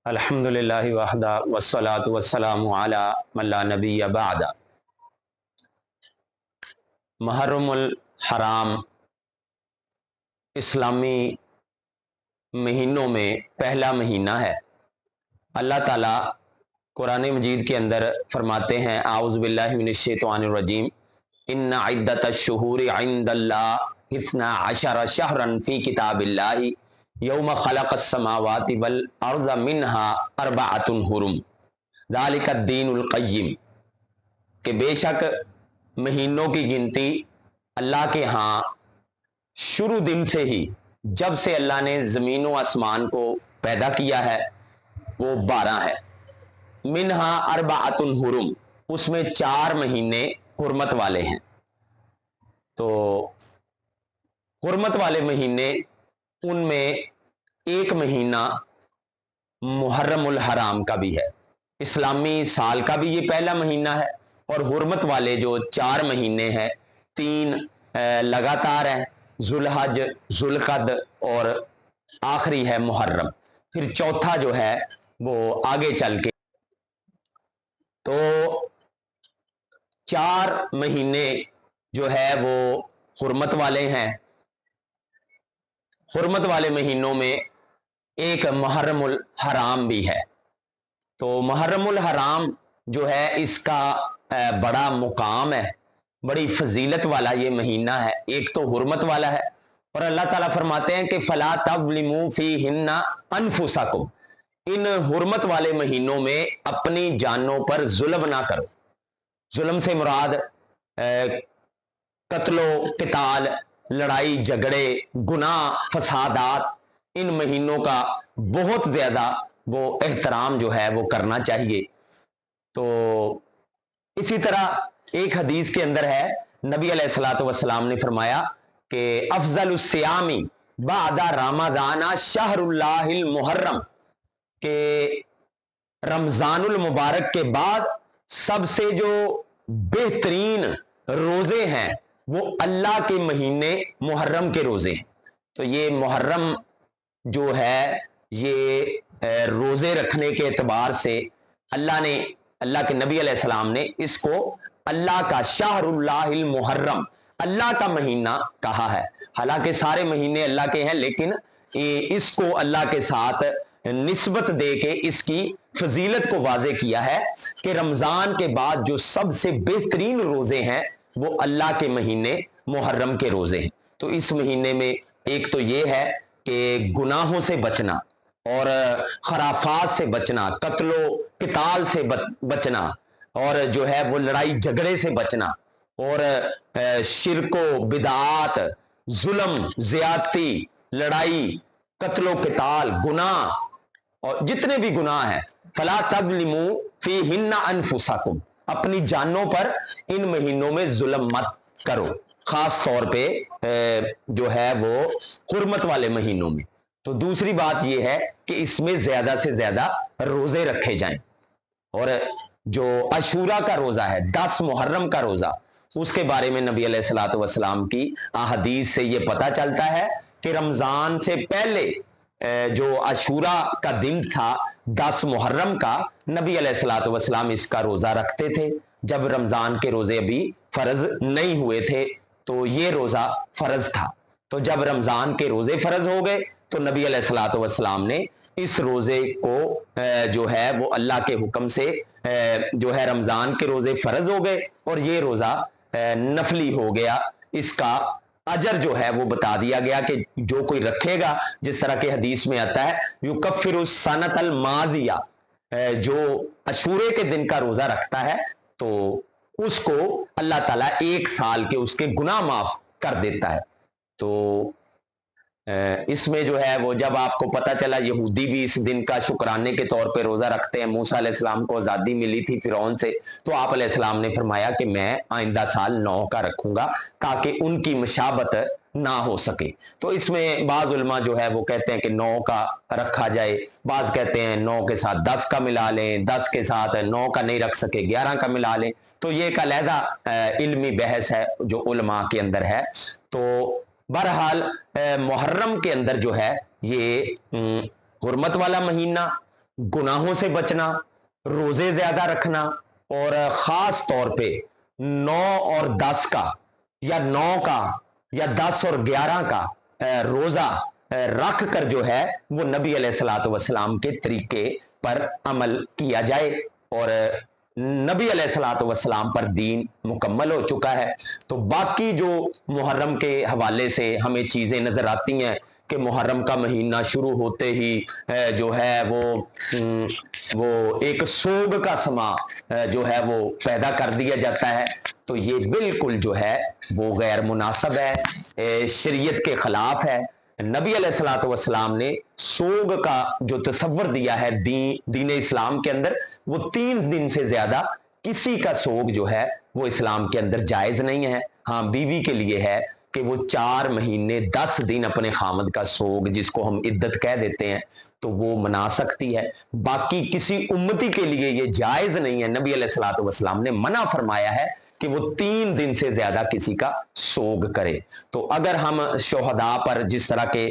अल्हम्दुलिल्लाह वहदा वस्सलातु वस्सलामु अला मन ला नबिय्य बअद। मुहर्रमुल हराम इस्लामी महीनों में पहला महीना है। अल्लाह ताला कुरान मजीद के अंदर फरमाते हैं, आऊज़ु बिल्लाहि मिनश शैतानिर रजीम, इन्ना इद्दतश शुहूरि इंदल्लाह इस्ना अशरा शहरन फी किताबिल्लाहि यौम खलक़स समावाति वल अर्ज़ मिन्हा अर्बअतुन हुरुम ज़ालिका दीनुल क़य्यिम, कि बेशक महीनों की गिनती अल्लाह के यहाँ शुरू दिन से ही, जब से अल्लाह ने ज़मीन व आसमान को पैदा किया है, वो 12 है। मिन्हा अर्बअतुन हुरुम, उसमें 4 महीने हुर्मत वाले हैं। तो हुर्मत वाले महीने, उनमें एक महीना मुहर्रमुल हराम का भी है, इस्लामी साल का भी ये पहला महीना है, और हुर्मत वाले जो 4 महीने हैं, 3 लगातार हैं, जुल्हज, जुल्कद और आखिरी है मुहर्रम। फिर चौथा जो है वो आगे चल के। तो 4 महीने जो है वो हुर्मत वाले हैं। हुर्मत वाले महीनों में एक मुहर्रमुल हराम भी है। तो मुहर्रमुल हराम जो है, इसका बड़ा मुकाम है, बड़ी फजीलत वाला ये महीना है। एक तो हुर्मत वाला है, और अल्लाह ताला फरमाते हैं कि फला तज़लिमू फीहिन्ना अनफुसकुम, इन हुर्मत वाले महीनों में अपनी जानों पर जुल्म ना करो। जुल्म से मुराद कत्लो किताल, लड़ाई झगड़े, गुनाह, फसादात, इन महीनों का बहुत ज्यादा वो एहतराम जो है वो करना चाहिए। तो इसी तरह एक हदीस के अंदर है, नबी अलैहिस्सलातु वस्सलाम ने फरमाया कि अफजलुस सियामी बादा रमजाना शहरुल्लाहिल मुहर्रम, के रमजानुल मुबारक के बाद सबसे जो बेहतरीन रोजे हैं वो अल्लाह के महीने मुहर्रम के रोजे हैं। तो ये मुहर्रम जो है, ये रोजे रखने के एतबार से अल्लाह के नबी अलैहिस्सलाम ने इसको अल्लाह का शाहरुल्लाहिल मुहर्रम, अल्लाह का महीना कहा है। हालांकि सारे महीने अल्लाह के हैं, लेकिन इसको अल्लाह के साथ निस्बत दे के इसकी फजीलत को वाजे किया है कि रमजान के बाद जो सबसे बेहतरीन रोजे हैं वो अल्लाह के महीने मुहर्रम के रोजे हैं। तो इस महीने में एक तो ये है कि गुनाहों से बचना, और खराफात से बचना, कत्लो किताल से बचना, और जो है वो लड़ाई झगड़े से बचना, और शिरको बिदात, जुल्म, ज्यादती, लड़ाई, कत्लो किताल, गुनाह, और जितने भी गुनाह हैं, फला तज़लिमू फीहिन्ना अनफुसकुम, अपनी जानों पर इन महीनों में जुल्म मत करो, खास तौर पे जो है वो हुर्मत वाले महीनों में। तो दूसरी बात यह है कि इसमें ज्यादा से ज्यादा रोजे रखे जाएं, और जो अशूरा का रोजा है, 10 मुहर्रम का रोजा, उसके बारे में नबी अलैहिस्सलातु वस्सलाम की अहदीस से यह पता चलता है कि रमजान से पहले जो अशूरा का दिन था 10 मुहर्रम का, नबी अलैहिस्सलातु वस्सलाम इसका रोजा रखते थे। जब रमजान के रोजे अभी फर्ज नहीं हुए थे तो ये रोजा फर्ज था। तो जब रमजान के रोजे फर्ज हो गए तो नबी अलैहिस्सलातु वस्सलाम ने इस रोजे को जो है वो अल्लाह के हुक्म से जो है रमजान के रोजे फर्ज हो गए, और ये रोजा नफली हो गया। इसका अजर जो है वो बता दिया गया कि जो कोई रखेगा, जिस तरह के हदीस में आता है, युकफ्फिरुस सनतल मादिया, जो अशूरे के दिन का रोजा रखता है तो उसको अल्लाह ताला 1 साल के उसके गुनाह माफ कर देता है। तो इसमें जो है वो, जब आपको पता चला यहूदी भी इस दिन का शुक्राने के तौर पे रोजा रखते हैं, मूसा अलैहिस्सलाम को आज़ादी मिली थी फिरौन से, तो आप अलैहिस्सलाम ने फरमाया कि मैं आइंदा साल 9 का रखूंगा ताकि उनकी मशाबत ना हो सके। तो इसमें बाज़ उलमा जो है वो कहते हैं कि 9 का रखा जाए, बाज़ कहते हैं 9 के साथ 10 का मिला लें, 10 के साथ 9 का नहीं रख सके 11 का मिला लें। तो ये एक अलहदा इल्मी बहस है जो उलमा के अंदर है। तो बहरहाल मुहर्रम के अंदर जो है ये हुर्मत वाला महीना, गुनाहों से बचना, रोजे ज्यादा रखना, और खास तौर पे 9 और 10 का, या 9 का, या 10 और 11 का रोजा रख कर जो है वो नबी अलैहिस्सलातु वस्सलाम के तरीके पर अमल किया जाए, और नबी अलैहिस्सलातु वस्सलाम पर दीन मुकम्मल हो चुका है। तो बाकी जो मुहर्रम के हवाले से हमें चीज़ें नज़र आती हैं कि मुहर्रम का महीना शुरू होते ही जो है वो एक सोग का समा जो है वो पैदा कर दिया जाता है। तो ये बिल्कुल जो है वो गैर मुनासिब है, शरीयत के खिलाफ है। नबी अलैहिस्सलातु वस्सलाम ने सोग का जो तसव्वुर दिया है दीन इस्लाम के अंदर, वो 3 दिन से ज्यादा किसी का सोग जो है वो इस्लाम के अंदर जायज नहीं है। हाँ, बीवी के लिए है कि वो 4 महीने 10 दिन अपने खामद का सोग, जिसको हम इद्दत कह देते हैं, तो वो मना सकती है। बाकी किसी उम्मती के लिए ये जायज नहीं है। नबी अलैहिस्सलातु वस्सलाम ने मना फरमाया है कि वो 3 दिन से ज्यादा किसी का सोग करे। तो अगर हम शोहदा पर जिस तरह के